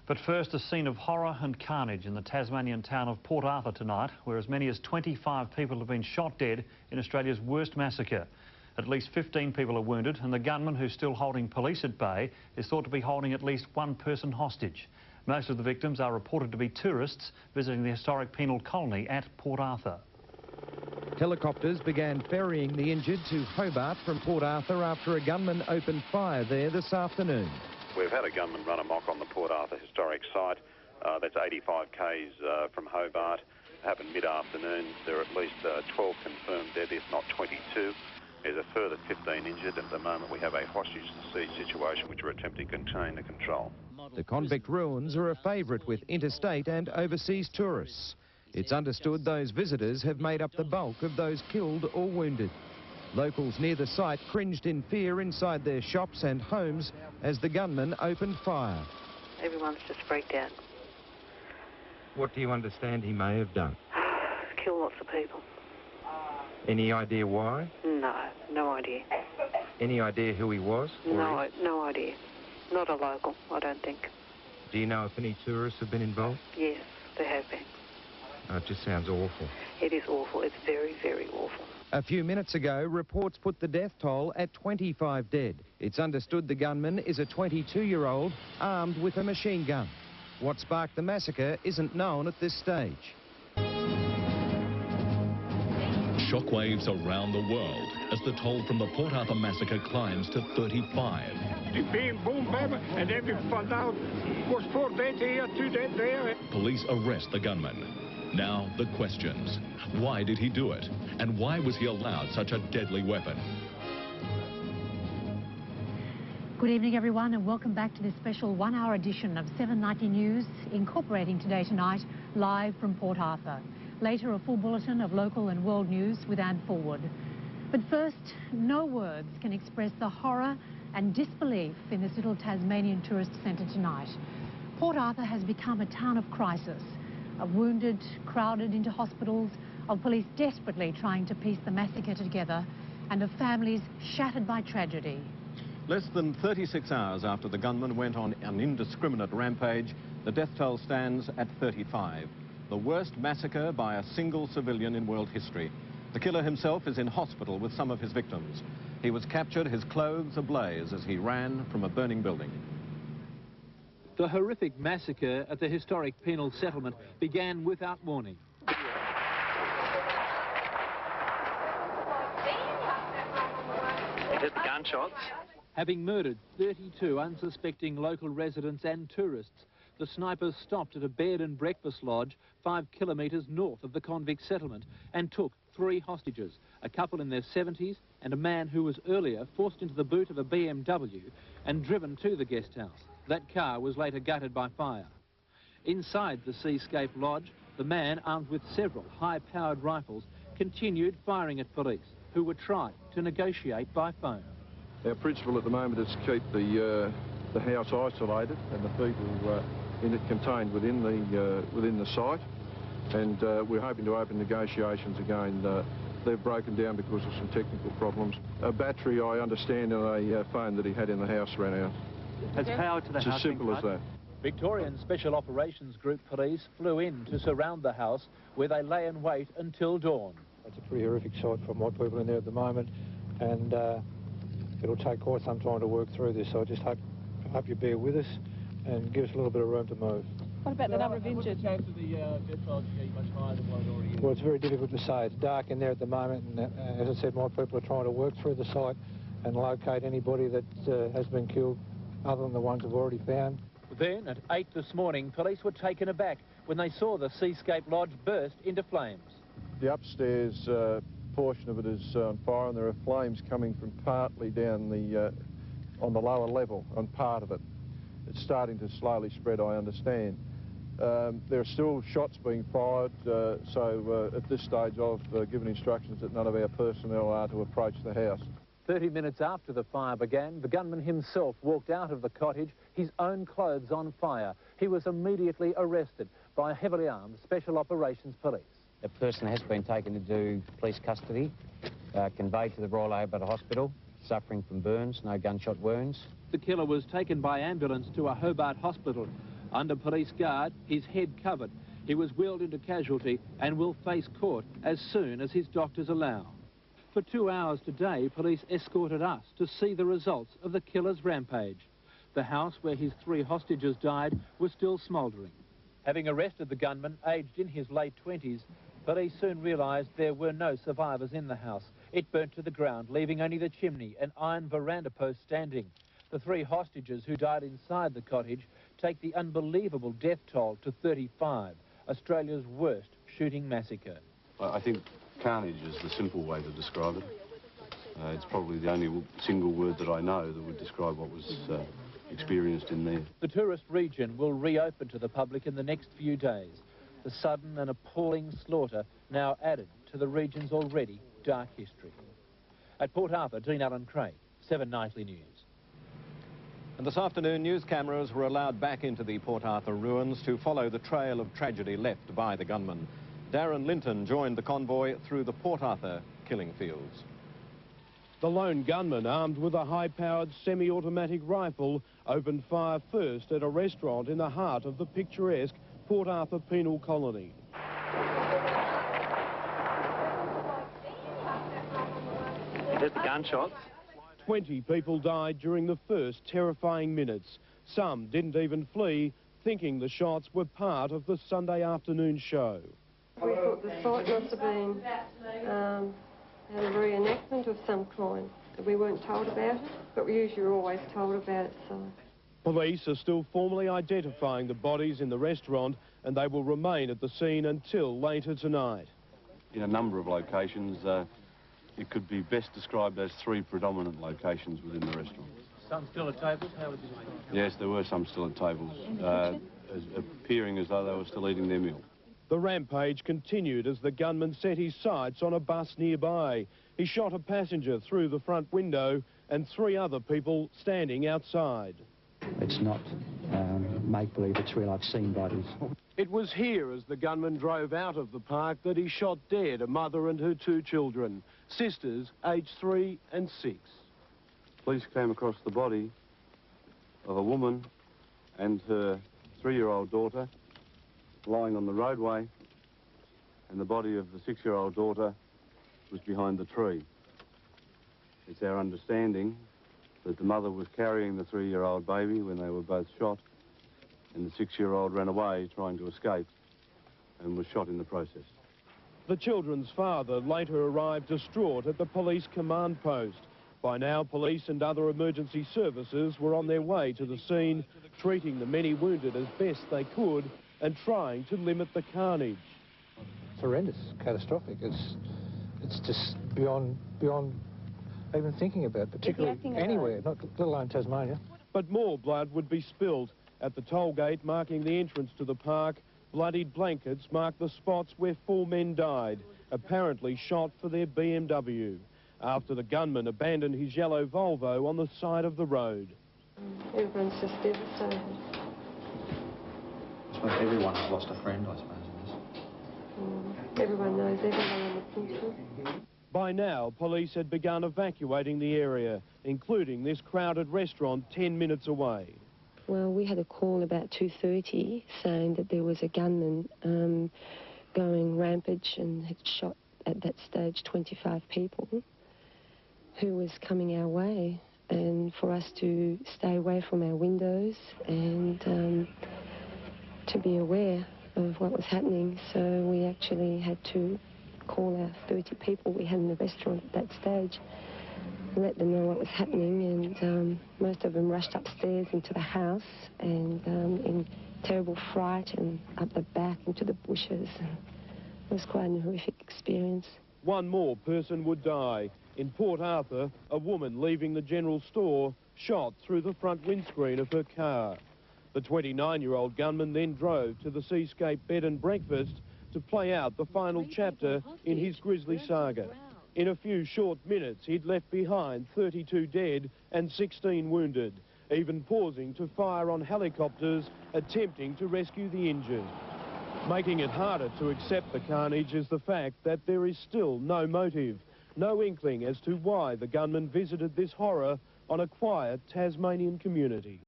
But first, a scene of horror and carnage in the Tasmanian town of Port Arthur tonight, where as many as 25 people have been shot dead in Australia's worst massacre. At least 15 people are wounded, and the gunman, who's still holding police at bay, is thought to be holding at least one person hostage. Most of the victims are reported to be tourists visiting the historic penal colony at Port Arthur. Helicopters began ferrying the injured to Hobart from Port Arthur after a gunman opened fire there this afternoon. We've had a gunman run amok on the Port Arthur historic site. That's 85 k's from Hobart. It happened mid-afternoon. There are at least 12 confirmed dead, if not 22. There's a further 15 injured, and at the moment we have a hostage-to-siege situation which we're attempting to contain and control. The convict ruins are a favourite with interstate and overseas tourists. It's understood those visitors have made up the bulk of those killed or wounded. Locals near the site cringed in fear inside their shops and homes as the gunman opened fire. Everyone's just freaked out. What do you understand he may have done? Kill lots of people. Any idea why? No idea. Any idea who he was? No idea. Not a local, I don't think. Do you know if any tourists have been involved? Yes, there have been. Oh, it just sounds awful. It is awful. It's very, very awful. A few minutes ago, reports put the death toll at 25 dead. It's understood the gunman is a 22-year-old armed with a machine gun. What sparked the massacre isn't known at this stage. Shockwaves around the world as the toll from the Port Arthur massacre climbs to 35. The bam, boom, bam, and then we found out was 4 dead here, 2 dead there. Police arrest the gunman. Now the questions. Why did he do it? And why was he allowed such a deadly weapon? Good evening, everyone, and welcome back to this special one-hour edition of 790 News, incorporating Today Tonight, live from Port Arthur. Later, a full bulletin of local and world news with Anne Forward. But first, no words can express the horror and disbelief in this little Tasmanian tourist centre tonight. Port Arthur has become a town of crisis, of wounded crowded into hospitals, of police desperately trying to piece the massacre together, and of families shattered by tragedy. Less than 36 hours after the gunman went on an indiscriminate rampage, the death toll stands at 35. The worst massacre by a single civilian in world history. The killer himself is in hospital with some of his victims. He was captured, his clothes ablaze as he ran from a burning building. The horrific massacre at the historic penal settlement began without warning. He heard the gunshots. Having murdered 32 unsuspecting local residents and tourists, the snipers stopped at a bed and breakfast lodge 5 kilometres north of the convict settlement and took 3 hostages, a couple in their 70s and a man who was earlier forced into the boot of a BMW and driven to the guest house. That car was later gutted by fire. Inside the Seascape Lodge, the man, armed with several high-powered rifles, continued firing at police, who were trying to negotiate by phone. Our principle at the moment is to keep the house isolated and the people in it contained within the site, and we're hoping to open negotiations again. They've broken down because of some technical problems. A battery, I understand, and a phone that he had in the house ran out. Has power to the house. It's as simple as that. Victorian Special Operations Group police flew in to surround the house, where they lay in wait until dawn. It's a pretty horrific sight from what people in there at the moment, and it'll take quite some time to work through this, so I just hope you bear with us and give us a little bit of room to move. What about the number of injured? What's the chance of the death toll to be much higher than what it already is? Well, it's very difficult to say. It's dark in there at the moment, and as I said, my people are trying to work through the site and locate anybody that has been killed other than the ones we've already found. Then, at 8 this morning, police were taken aback when they saw the Seascape Lodge burst into flames. The upstairs portion of it is on fire, and there are flames coming from partly down on the lower level, on part of it. It's starting to slowly spread, I understand. There are still shots being fired, so at this stage I've given instructions that none of our personnel are to approach the house. 30 minutes after the fire began, the gunman himself walked out of the cottage, his own clothes on fire. He was immediately arrested by heavily armed Special Operations Police. The person has been taken into police custody, conveyed to the Royal Albert Hospital, suffering from burns, no gunshot wounds. The killer was taken by ambulance to a Hobart hospital. Under police guard, his head covered. He was wheeled into casualty and will face court as soon as his doctors allow. For 2 hours today, police escorted us to see the results of the killer's rampage. The house where his 3 hostages died was still smouldering. Having arrested the gunman, aged in his late 20s, police soon realised there were no survivors in the house. It burnt to the ground, leaving only the chimney and iron veranda post standing. The 3 hostages who died inside the cottage take the unbelievable death toll to 35, Australia's worst shooting massacre. I think carnage is the simple way to describe it. It's probably the only single word that I know that would describe what was experienced in there. The tourist region will reopen to the public in the next few days. The sudden and appalling slaughter now added to the region's already dark history. At Port Arthur, Dean Allen Craig, 7 Nightly News. And this afternoon, news cameras were allowed back into the Port Arthur ruins to follow the trail of tragedy left by the gunman. Darren Linton joined the convoy through the Port Arthur killing fields. The lone gunman, armed with a high-powered semi-automatic rifle, opened fire first at a restaurant in the heart of the picturesque Port Arthur penal colony. There's the gunshots. 20 people died during the first terrifying minutes. Some didn't even flee, thinking the shots were part of the Sunday afternoon show. We thought the site must have been had a reenactment of some kind. We weren't told about it, but we usually are always told about it, so. Police are still formally identifying the bodies in the restaurant, and they will remain at the scene until later tonight. In a number of locations, it could be best described as 3 predominant locations within the restaurant. Some still at tables? How would you say? Yes, there were some still at tables, appearing as though they were still eating their meal. The rampage continued as the gunman set his sights on a bus nearby. He shot a passenger through the front window and 3 other people standing outside. It's not make-believe, it's real. I've seen bodies. It was here as the gunman drove out of the park that he shot dead a mother and her 2 children, sisters aged 3 and 6. Police came across the body of a woman and her 3-year-old daughter lying on the roadway, and the body of the 6-year-old daughter was behind the tree. It's our understanding that the mother was carrying the 3-year-old baby when they were both shot, and the 6-year-old ran away trying to escape and was shot in the process. The children's father later arrived distraught at the police command post. By now, police and other emergency services were on their way to the scene, treating the many wounded as best they could and trying to limit the carnage. It's horrendous, catastrophic. It's just beyond even thinking about, particularly anywhere, not let alone Tasmania. But more blood would be spilled. At the toll gate marking the entrance to the park, bloodied blankets mark the spots where 4 men died, apparently shot for their BMW, after the gunman abandoned his yellow Volvo on the side of the road. Everyone's just devastated. I suppose everyone has lost a friend, I suppose, in this. Everyone knows everyone on the pension. By now, police had begun evacuating the area, including this crowded restaurant 10 minutes away. Well, we had a call about 2:30 saying that there was a gunman going rampage and had shot at that stage 25 people who was coming our way, and for us to stay away from our windows and to be aware of what was happening. So we actually had to call our 30 people we had in the restaurant at that stage, let them know what was happening, and most of them rushed upstairs into the house and in terrible fright and up the back into the bushes. It was quite a horrific experience. 1 more person would die. In Port Arthur, a woman leaving the general store shot through the front windscreen of her car. The 29-year-old gunman then drove to the Seascape Bed and Breakfast to play out the final chapter in his grisly saga. In a few short minutes, he'd left behind 32 dead and 16 wounded, even pausing to fire on helicopters, attempting to rescue the injured. Making it harder to accept the carnage is the fact that there is still no motive, no inkling as to why the gunman visited this horror on a quiet Tasmanian community.